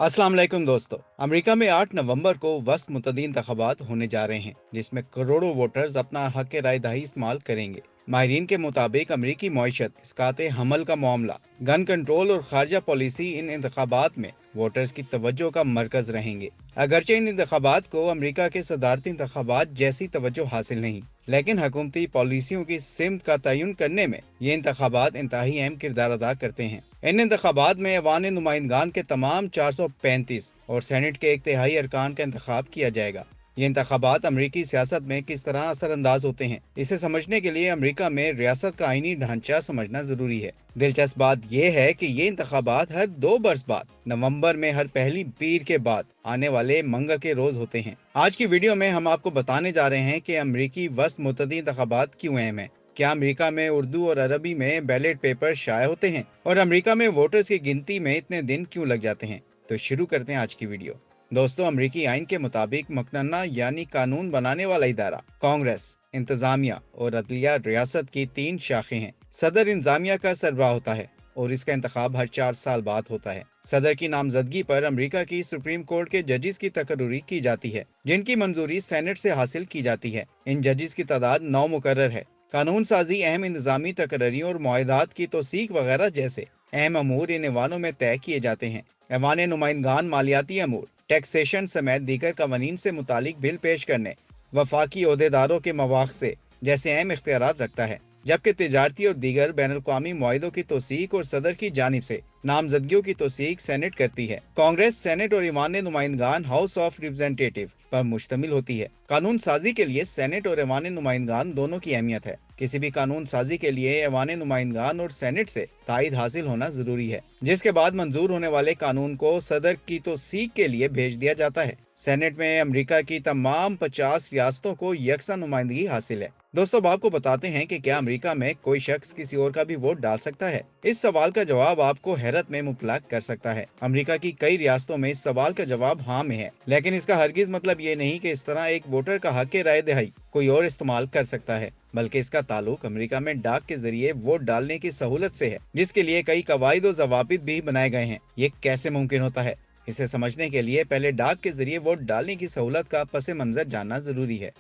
अस्सलाम वालेकुम दोस्तों। अमेरिका में 8 नवंबर को वस्त मुतद्दी इंतखाबात होने जा रहे हैं, जिसमें करोड़ों वोटर्स अपना हक राय दही इस्तेमाल करेंगे। माहिरीन के मुताबिक अमेरिकी मईशत, इसकात हमल का मामला, गन कंट्रोल और खारजा पॉलिसी इन इंतखाबात में वोटर्स की तवज्जो का मरकज रहेंगे। अगरचे इन इंतखाबात को अमेरिका के सदारती इंतखाबात जैसी तवज्जो हासिल नहीं, लेकिन हुकूमती पॉलिसियों की सिमत का तयन करने में ये इंतखाबात इंतहाई अहम किरदार अदा करते हैं। इन इंतखाबात में ऐवान नुमाइंदगान के तमाम 435 और सेनेट के 1/3 अरकान का इंतखाब किया जाएगा। ये इंतखाबात अमरीकी सियासत में किस तरह असरअंदाज होते हैं, इसे समझने के लिए अमरीका में रियासत का आईनी ढांचा समझना जरूरी है। दिलचस्प बात यह है कि ये इंतखाबात हर 2 बरस बाद नवंबर में हर पहली पीर के बाद आने वाले मंगल के रोज होते हैं। आज की वीडियो में हम आपको बताने जा रहे हैं कि अमरीकी वस्त मुतद्दी इंतखाबात क्यों अहम है, क्या अमेरिका में उर्दू और अरबी में बैलेट पेपर शाये होते हैं, और अमेरिका में वोटर्स की गिनती में इतने दिन क्यों लग जाते हैं। तो शुरू करते हैं आज की वीडियो। दोस्तों, अमेरिकी आइन के मुताबिक मकनना यानी कानून बनाने वाला इदारा कांग्रेस, इंतजामिया और अदलिया रियासत की 3 शाखें हैं। सदर इंतजामिया का सरबराह होता है और इसका इंतखाब हर 4 साल बाद होता है। सदर की नामजदगी पर अमेरिका की सुप्रीम कोर्ट के जजिस की तकर्रुरी की जाती है, जिनकी मंजूरी सेनेट से हासिल की जाती है। इन जजिस की तादाद 9 मुकर्रर है। कानून साजी, अहम इंतजामी तकर्रियों और मुआहदात की तौसीक वगैरह जैसे अहम अमूर इन ऐवानों में तय किए जाते हैं। ऐवान नुमाइंदगान मालियाती अमूर, टैक्सेशन समेत दीगर कवानीन से मुतालिक बिल पेश करने, वफाकी ओहदेदारों के मवाक़ से जैसे अहम इख्तियारात रखता है, जबकि तिजारती और दीगर बैनुल-अक़वामी मुआहिदों की तौसीक और सदर की जानिब से नामजदगियों की तौसीक सेनेट करती है। कांग्रेस, सेनेट और ईवान नुमाइंदगान हाउस ऑफ रिप्रेजेंटेटिव पर मुश्तमिल होती है। कानून साजी के लिए सेनेट और ईवान नुमाइंदगान दोनों की अहमियत है। किसी भी कानून साजी के लिए ईवान नुमाइंदगान और सेनेट से तायद हासिल होना जरूरी है, जिसके बाद मंजूर होने वाले कानून को सदर की तौसीक के लिए भेज दिया जाता है। सेनेट में अमेरिका की तमाम 50 रियासतों को यकसा नुमाइंदगी हासिल है। दोस्तों, अब आपको बताते हैं कि क्या अमेरिका में कोई शख्स किसी और का भी वोट डाल सकता है। इस सवाल का जवाब आपको हैरत में मुब्तला कर सकता है। अमेरिका की कई रियासतों में इस सवाल का जवाब हाँ में है, लेकिन इसका हरगिज मतलब ये नहीं कि इस तरह एक वोटर का हक राय दहाई कोई और इस्तेमाल कर सकता है, बल्कि इसका ताल्लुक अमेरिका में डाक के जरिए वोट डालने की सहूलत से है, जिसके लिए कई कवायद और जवाबित भी बनाए गए हैं। ये कैसे मुमकिन होता है, इसे समझने के लिए पहले डाक के जरिए वोट डालने की सहूलत का पस मंजर जानना जरूरी है।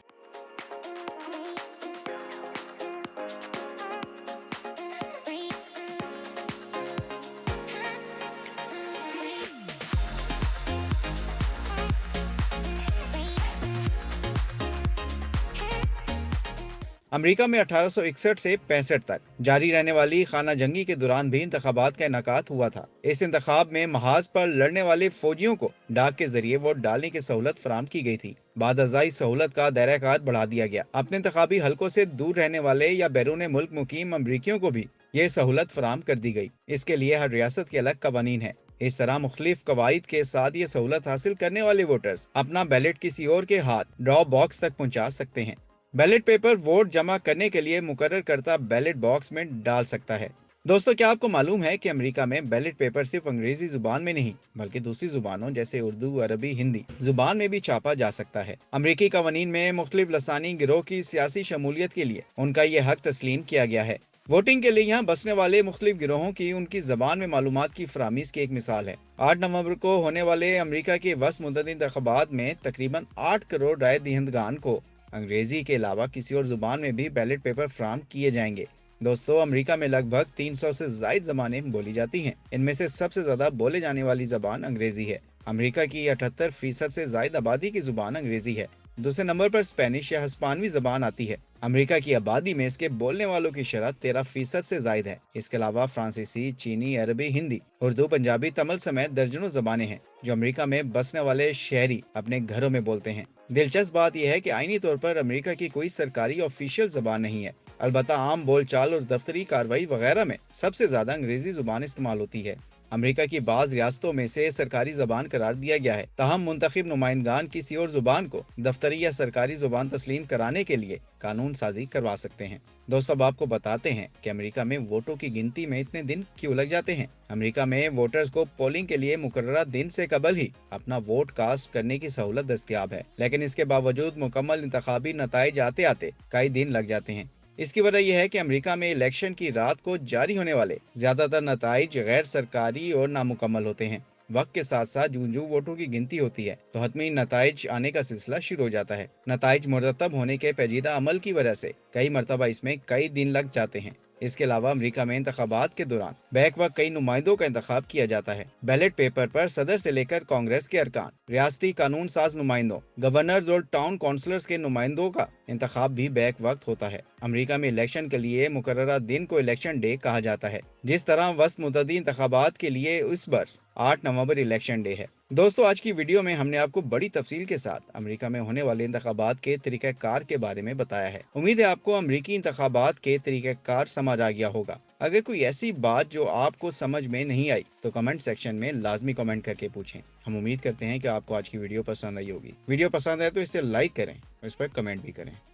अमेरिका में 1861 से 65 तक जारी रहने वाली खाना जंगी के दौरान भी इंतखाबात का इनेकात हुआ था। इस इंतखाब में महाज पर लड़ने वाले फौजियों को डाक के जरिए वोट डालने की सहूलत फराम की गई थी। बाद अज़ाई सहूलत का दायरा कार बढ़ा दिया गया। अपने इंतखाबी हलकों से दूर रहने वाले या बैरून मुल्क मुकीम अमरीकियों को भी ये सहूलत फराम कर दी गई। इसके लिए हर रियासत के अलग कवानीन है। इस तरह मुख्तलिफ कवायद के साथ ये सहूलत हासिल करने वाले वोटर्स अपना बैलेट किसी और के हाथ ड्रॉप बॉक्स तक पहुंचा सकते हैं। बैलेट पेपर वोट जमा करने के लिए मुकर्रर करता बैलेट बॉक्स में डाल सकता है। दोस्तों, क्या आपको मालूम है कि अमेरिका में बैलेट पेपर सिर्फ अंग्रेजी जुबान में नहीं, बल्कि दूसरी जुबानों जैसे उर्दू, अरबी, हिंदी जुबान में भी छापा जा सकता है। अमेरिकी कवानीन में मुख्तलिफ लसानी गिरोह की सियासी शमूलियत के लिए उनका ये हक तस्लीम किया गया है। वोटिंग के लिए यहाँ बसने वाले मुख्तलिफ गिरोहों की उनकी जबान में मालूमात की फराहमी की एक मिसाल है। 8 नवंबर को होने वाले अमेरिका के वस्त मुद्दती इंतखाबात में तकरीबन 8 करोड़ राय दहिंदगान को अंग्रेजी के अलावा किसी और जुबान में भी बैलेट पेपर फराहम किए जाएंगे। दोस्तों, अमेरिका में लगभग 300 से ज्यादा जबानें बोली जाती हैं। इनमें से सबसे ज्यादा बोले जाने वाली जबान अंग्रेजी है। अमेरिका की 78% से ज्यादा आबादी की जुबान अंग्रेजी है। दूसरे नंबर पर स्पेनिश या हिस्पानवी जबान आती है। अमेरिका की आबादी में इसके बोलने वालों की शरह 13% से ज्यादा है। इसके अलावा फ्रांसीसी, चीनी, अरबी, हिंदी, उर्दू, पंजाबी, तमिल समेत दर्जनों जबानें हैं जो अमेरिका में बसने वाले शहरी अपने घरों में बोलते हैं। दिलचस्प बात यह है कि आईनी तौर पर अमेरिका की कोई सरकारी ऑफिशियल जबान नहीं है। अलबत्ता आम बोलचाल और दफ्तरी कार्रवाई वगैरह में सबसे ज्यादा अंग्रेजी जुबान इस्तेमाल होती है। अमेरिका की बाज रियासतों में से सरकारी जबान करार दिया गया है, ताहम मुंतखब नुमाइंदगान किसी और जुबान को दफ्तरी या सरकारी जुबान तस्लीम कराने के लिए कानून साजी करवा सकते हैं। दोस्तों, अब आपको बताते हैं कि अमेरिका में वोटों की गिनती में इतने दिन क्यों लग जाते हैं। अमेरिका में वोटर्स को पोलिंग के लिए मुकर्ररा दिन से कबल ही अपना वोट कास्ट करने की सहूलत दस्तयाब है, लेकिन इसके बावजूद मुकम्मल इंतखाबी नताइज आते आते कई दिन लग जाते हैं। इसकी वजह यह है कि अमेरिका में इलेक्शन की रात को जारी होने वाले ज्यादातर नताइज गैर सरकारी और नामुकम्मल होते हैं। वक्त के साथ साथ जूं वोटों की गिनती होती है तो हतमी नताइज आने का सिलसिला शुरू हो जाता है। नताइज मुरतब होने के पेचीदा अमल की वजह से कई मरतबा इसमें कई दिन लग जाते हैं। इसके अलावा अमेरिका में इंतखाबात के दौरान बैक वक्त कई नुमाइंदों का इंतखाब किया जाता है। बैलेट पेपर पर सदर से लेकर कांग्रेस के अरकान, रियासती कानून साज नुमाइंदों, गवर्नर्स और टाउन काउंसलर्स के नुमाइंदों का इंतखाब भी बैक वक्त होता है। अमेरिका में इलेक्शन के लिए मुकर्ररा दिन को इलेक्शन डे कहा जाता है। जिस तरह वस्त मुतदी इंतखाबात के लिए इस वर्ष 8 नवंबर इलेक्शन डे है। दोस्तों, आज की वीडियो में हमने आपको बड़ी तफसील के साथ अमेरिका में होने वाले इंतखाबात के तरीक़ाकार के बारे में बताया है। उम्मीद है आपको अमेरिकी इंतखाबात के तरीक़ाकार समझ आ गया होगा। अगर कोई ऐसी बात जो आपको समझ में नहीं आई तो कमेंट सेक्शन में लाजमी कमेंट करके पूछें। हम उम्मीद करते हैं कि आपको आज की वीडियो पसंद आई होगी। वीडियो पसंद आए तो इसे लाइक करें और इस पर कमेंट भी करें।